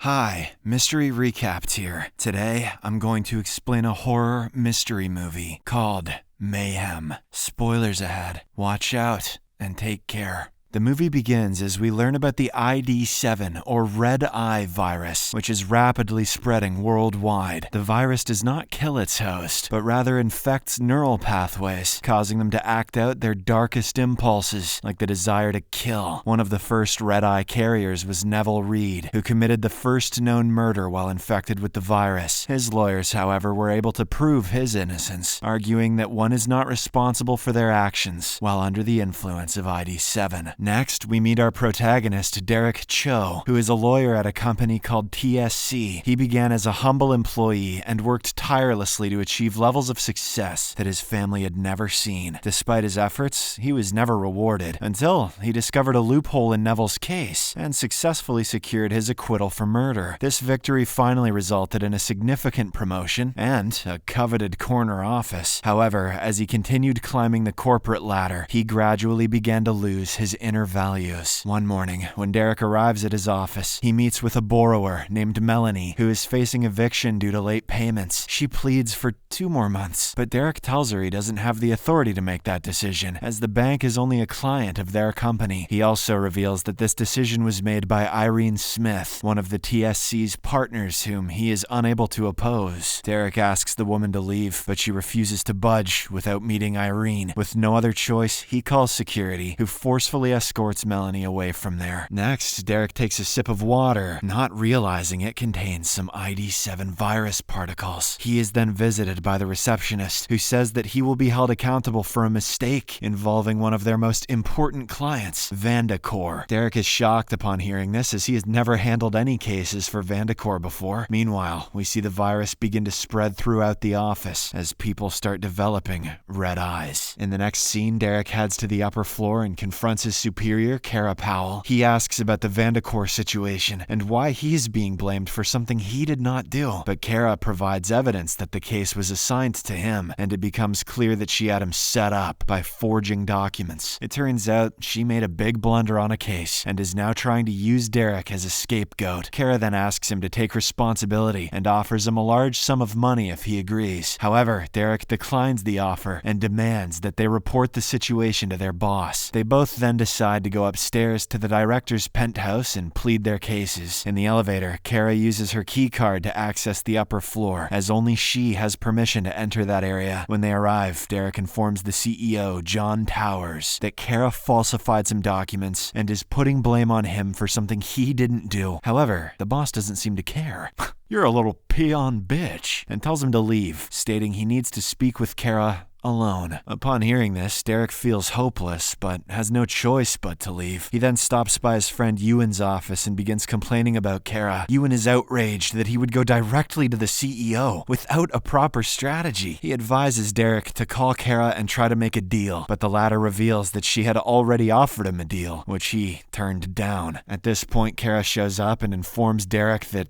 Hi, Mystery Recapped here. Today, I'm going to explain a horror mystery movie called Mayhem. Spoilers ahead. Watch out and take care. The movie begins as we learn about the ID7 or red eye virus, which is rapidly spreading worldwide. The virus does not kill its host, but rather infects neural pathways, causing them to act out their darkest impulses, like the desire to kill. One of the first red eye carriers was Neville Reed, who committed the first known murder while infected with the virus. His lawyers, however, were able to prove his innocence, arguing that one is not responsible for their actions while under the influence of ID7. Next, we meet our protagonist, Derek Cho, who is a lawyer at a company called TSC. He began as a humble employee and worked tirelessly to achieve levels of success that his family had never seen. Despite his efforts, he was never rewarded until he discovered a loophole in Neville's case and successfully secured his acquittal for murder. This victory finally resulted in a significant promotion and a coveted corner office. However, as he continued climbing the corporate ladder, he gradually began to lose his inner values. One morning, when Derek arrives at his office, he meets with a borrower named Melanie, who is facing eviction due to late payments. She pleads for 2 more months, but Derek tells her he doesn't have the authority to make that decision, as the bank is only a client of their company. He also reveals that this decision was made by Irene Smith, one of the TSC's partners whom he is unable to oppose. Derek asks the woman to leave, but she refuses to budge without meeting Irene. With no other choice, he calls security, who forcefully escorts Melanie away from there. Next, Derek takes a sip of water, not realizing it contains some ID7 virus particles. He is then visited by the receptionist, who says that he will be held accountable for a mistake involving one of their most important clients, Vandacor. Derek is shocked upon hearing this, as he has never handled any cases for Vandacor before. Meanwhile, we see the virus begin to spread throughout the office as people start developing red eyes. In the next scene, Derek heads to the upper floor and confronts his superior, Kara Powell. He asks about the Vandacor situation and why he's being blamed for something he did not do, but Kara provides evidence that the case was assigned to him, and it becomes clear that she had him set up by forging documents. It turns out she made a big blunder on a case and is now trying to use Derek as a scapegoat. Kara then asks him to take responsibility and offers him a large sum of money if he agrees. However, Derek declines the offer and demands that they report the situation to their boss. They both then decide to go upstairs to the director's penthouse and plead their cases. In the elevator, Kara uses her key card to access the upper floor, as only she has permission to enter that area. When they arrive, Derek informs the CEO, John Towers, that Kara falsified some documents and is putting blame on him for something he didn't do. However, the boss doesn't seem to care. "You're a little peon bitch," and tells him to leave, stating he needs to speak with Kara alone. Upon hearing this, Derek feels hopeless, but has no choice but to leave. He then stops by his friend Ewan's office and begins complaining about Kara. Ewan is outraged that he would go directly to the CEO without a proper strategy. He advises Derek to call Kara and try to make a deal, but the latter reveals that she had already offered him a deal, which he turned down. At this point, Kara shows up and informs Derek that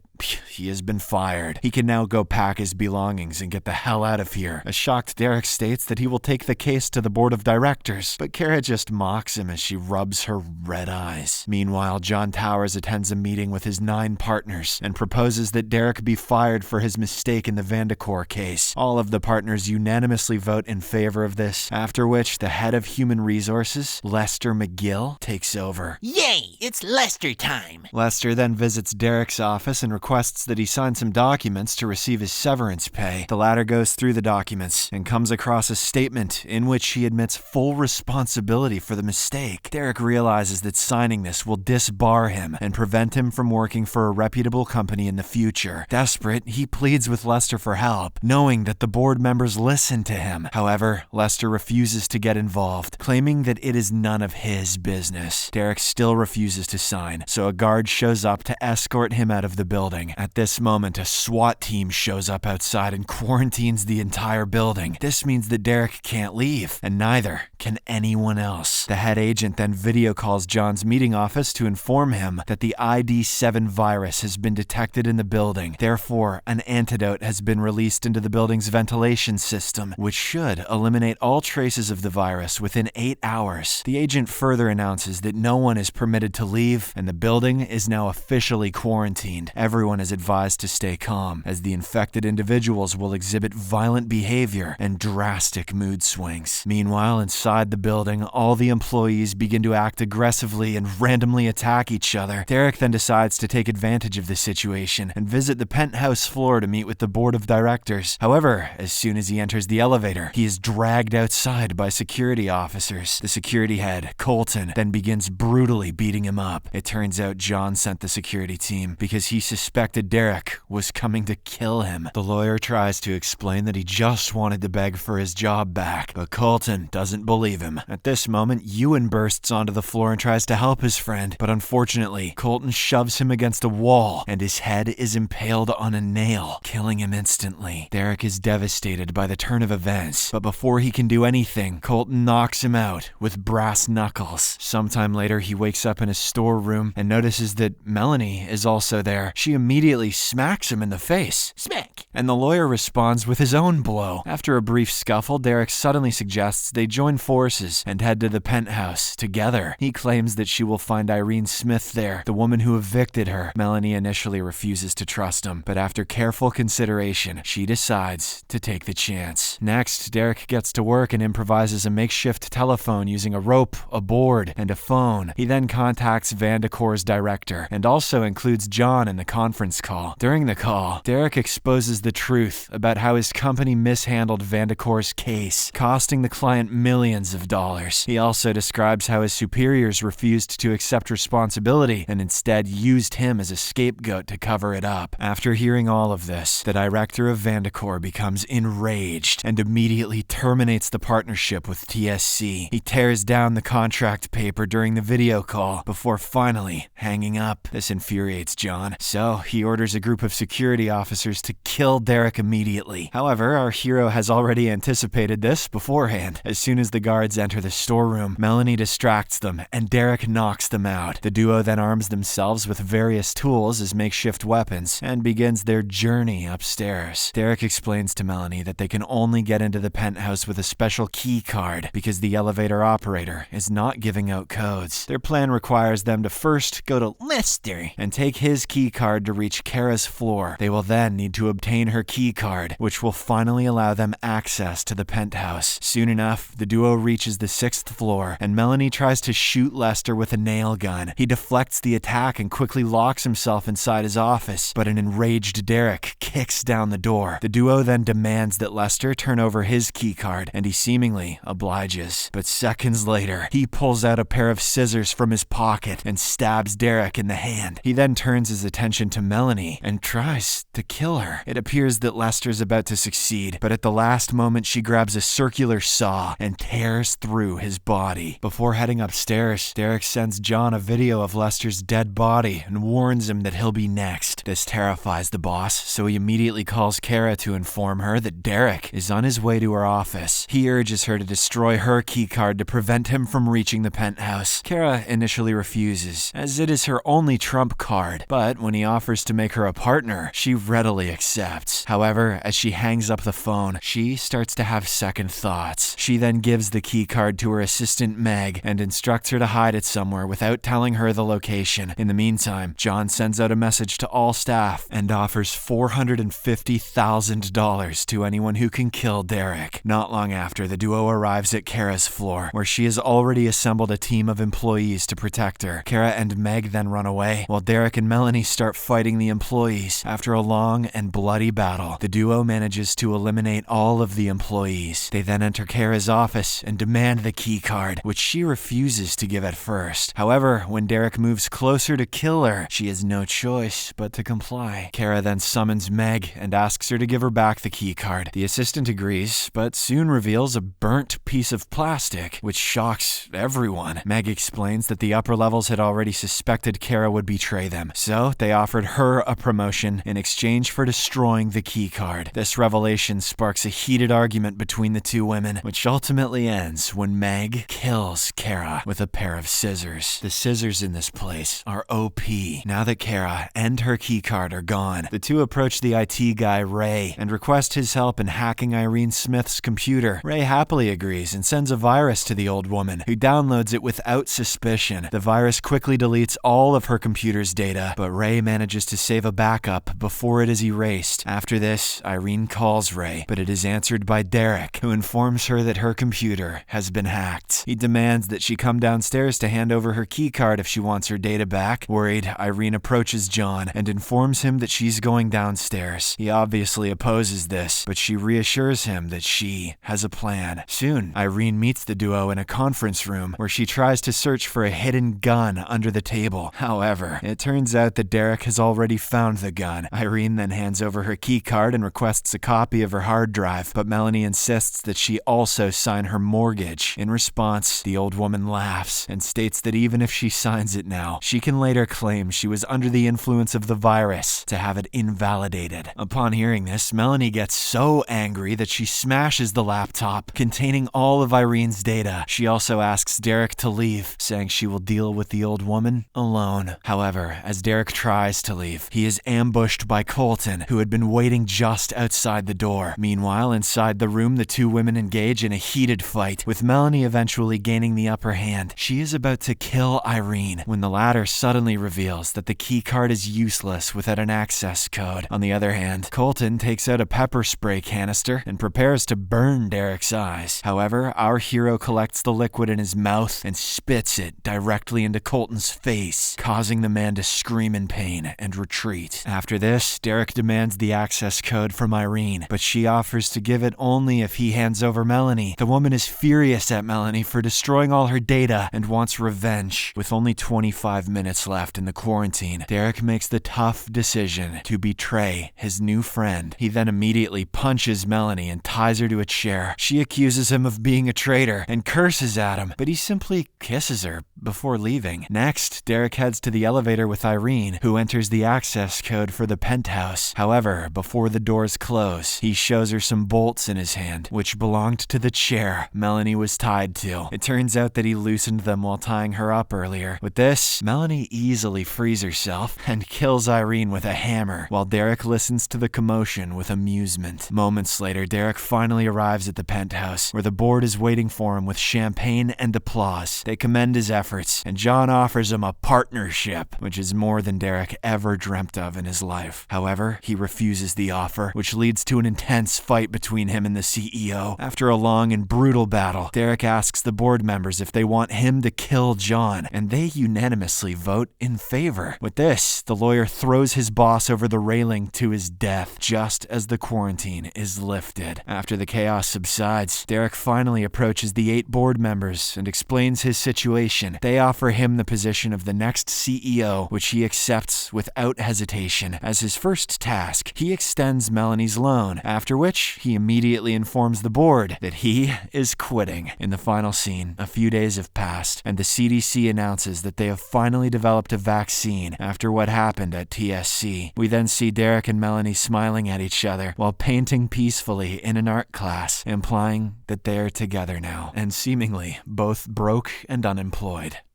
he has been fired. He can now go pack his belongings and get the hell out of here. A shocked Derek states that he will take the case to the board of directors, but Kara just mocks him as she rubs her red eyes. Meanwhile, John Towers attends a meeting with his 9 partners and proposes that Derek be fired for his mistake in the Vandacor case. All of the partners unanimously vote in favor of this, after which the head of human resources, Lester McGill, takes over. Yay! It's Lester time! Lester then visits Derek's office and requests that he sign some documents to receive his severance pay. The latter goes through the documents and comes across a statement in which he admits full responsibility for the mistake. Derek realizes that signing this will disbar him and prevent him from working for a reputable company in the future. Desperate, he pleads with Lester for help, knowing that the board members listen to him. However, Lester refuses to get involved, claiming that it is none of his business. Derek still refuses to sign, so a guard shows up to escort him out of the building. At this moment, a SWAT team shows up outside and quarantines the entire building. This means that Derek can't leave, and neither can anyone else. The head agent then video calls John's meeting office to inform him that the ID7 virus has been detected in the building. Therefore, an antidote has been released into the building's ventilation system, which should eliminate all traces of the virus within 8 hours. The agent further announces that no one is permitted to leave, and the building is now officially quarantined. Everyone everyone is advised to stay calm, as the infected individuals will exhibit violent behavior and drastic mood swings. Meanwhile, inside the building, all the employees begin to act aggressively and randomly attack each other. Derek then decides to take advantage of the situation and visit the penthouse floor to meet with the board of directors. However, as soon as he enters the elevator, he is dragged outside by security officers. The security head, Colton, then begins brutally beating him up. It turns out John sent the security team because he suspected Derek was coming to kill him. The lawyer tries to explain that he just wanted to beg for his job back, but Colton doesn't believe him. At this moment, Ewan bursts onto the floor and tries to help his friend, but unfortunately, Colton shoves him against a wall and his head is impaled on a nail, killing him instantly. Derek is devastated by the turn of events, but before he can do anything, Colton knocks him out with brass knuckles. Sometime later, he wakes up in his storeroom and notices that Melanie is also there. She immediately smacks him in the face. Smack. And the lawyer responds with his own blow. After a brief scuffle, Derek suddenly suggests they join forces and head to the penthouse together. He claims that she will find Irene Smith there, the woman who evicted her. Melanie initially refuses to trust him, but after careful consideration, she decides to take the chance. Next, Derek gets to work and improvises a makeshift telephone using a rope, a board, and a phone. He then contacts Vandecor's director and also includes John in the conference call. During the call, Derek exposes the truth about how his company mishandled Vandecor's case, costing the client millions of dollars. He also describes how his superiors refused to accept responsibility and instead used him as a scapegoat to cover it up. After hearing all of this, the director of Vandecor becomes enraged and immediately terminates the partnership with TSC. He tears down the contract paper during the video call before finally hanging up. This infuriates John, so he orders a group of security officers to kill Derek immediately. However, our hero has already anticipated this beforehand. As soon as the guards enter the storeroom, Melanie distracts them and Derek knocks them out. The duo then arms themselves with various tools as makeshift weapons and begins their journey upstairs. Derek explains to Melanie that they can only get into the penthouse with a special key card because the elevator operator is not giving out codes. Their plan requires them to first go to Lester. and take his key card to reach Kara's floor. They will then need to obtain her key card, which will finally allow them access to the penthouse. Soon enough, the duo reaches the 6th floor, and Melanie tries to shoot Lester with a nail gun. He deflects the attack and quickly locks himself inside his office, but an enraged Derek kicks down the door. The duo then demands that Lester turn over his key card, and he seemingly obliges. But seconds later, he pulls out a pair of scissors from his pocket and stabs Derek in the hand. He then turns his attention to Melanie and tries to kill her. It appears that Lester's about to succeed, but at the last moment she grabs a circular saw and tears through his body. Before heading upstairs, Derek sends John a video of Lester's dead body and warns him that he'll be next. This terrifies the boss, so he immediately calls Kara to inform her that Derek is on his way to her office. He urges her to destroy her keycard to prevent him from reaching the penthouse. Kara initially refuses, as it is her only trump card, but when he offers to make her a partner, she readily accepts. However, as she hangs up the phone, she starts to have second thoughts. She then gives the keycard to her assistant Meg and instructs her to hide it somewhere without telling her the location. In the meantime, John sends out a message to all staff and offers $450,000 to anyone who can kill Derek. Not long after, the duo arrives at Kara's floor, where she has already assembled a team of employees to protect her. Kara and Meg then run away, while Derek and Melanie start fighting the employees. After a long and bloody battle, the duo manages to eliminate all of the employees. They then enter Kara's office and demand the key card, which she refuses to give at first. However, when Derek moves closer to kill her, she has no choice but to comply. Kara then summons Meg and asks her to give her back the key card. The assistant agrees, but soon reveals a burnt piece of plastic, which shocks everyone. Meg explains that the upper levels had already suspected Kara would betray them, so they offered her a promotion in exchange for destroying the key card. This revelation sparks a heated argument between the two women, which ultimately ends when Meg kills Kara with a pair of scissors. The scissors in this place are OP. Now that Kara and her key card are gone, the two approach the IT guy Ray and request his help in hacking Irene Smith's computer. Ray happily agrees and sends a virus to the old woman, who downloads it without suspicion. The virus quickly deletes all of her computer's data, but Ray manages manages to save a backup before it is erased. After this, Irene calls Ray, but it is answered by Derek, who informs her that her computer has been hacked. He demands that she come downstairs to hand over her keycard if she wants her data back. Worried, Irene approaches John and informs him that she's going downstairs. He obviously opposes this, but she reassures him that she has a plan. Soon, Irene meets the duo in a conference room where she tries to search for a hidden gun under the table. However, it turns out that Derek has already found the gun. Irene then hands over her keycard and requests a copy of her hard drive, but Melanie insists that she also sign her mortgage. In response, the old woman laughs and states that even if she signs it now, she can later claim she was under the influence of the virus to have it invalidated. Upon hearing this, Melanie gets so angry that she smashes the laptop containing all of Irene's data. She also asks Derek to leave, saying she will deal with the old woman alone. However, as Derek tries to leave, he is ambushed by Colton, who had been waiting just outside the door. Meanwhile, inside the room, the two women engage in a heated fight, with Melanie eventually gaining the upper hand. She is about to kill Irene when the latter suddenly reveals that the keycard is useless without an access code. On the other hand, Colton takes out a pepper spray canister and prepares to burn Derek's eyes. However, our hero collects the liquid in his mouth and spits it directly into Colton's face, causing the man to scream in pain and retreat. After this, Derek demands the access code from Irene, but she offers to give it only if he hands over Melanie. The woman is furious at Melanie for destroying all her data and wants revenge. With only 25 minutes left in the quarantine, Derek makes the tough decision to betray his new friend. He then immediately punches Melanie and ties her to a chair. She accuses him of being a traitor and curses at him, but he simply kisses her before leaving. Next, Derek heads to the elevator with Irene, who enters the access code for the penthouse. However, before the doors close, he shows her some bolts in his hand, which belonged to the chair Melanie was tied to. It turns out that he loosened them while tying her up earlier. With this, Melanie easily frees herself and kills Irene with a hammer, while Derek listens to the commotion with amusement. Moments later, Derek finally arrives at the penthouse, where the board is waiting for him with champagne and applause. They commend his efforts, and John offers him a partnership, which is more than Derek ever dreamt of in his life. However, he refuses the offer, which leads to an intense fight between him and the CEO. After a long and brutal battle, Derek asks the board members if they want him to kill John, and they unanimously vote in favor. With this, the lawyer throws his boss over the railing to his death, just as the quarantine is lifted. After the chaos subsides, Derek finally approaches the 8 board members and explains his situation. They offer him the position of the next CEO, which he accepts without hesitation. As his first task, he extends Melanie's loan, after which he immediately informs the board that he is quitting. In the final scene, a few days have passed, and the CDC announces that they have finally developed a vaccine after what happened at TSC. We then see Derek and Melanie smiling at each other while painting peacefully in an art class, implying that they are together now, and seemingly both broke and unemployed.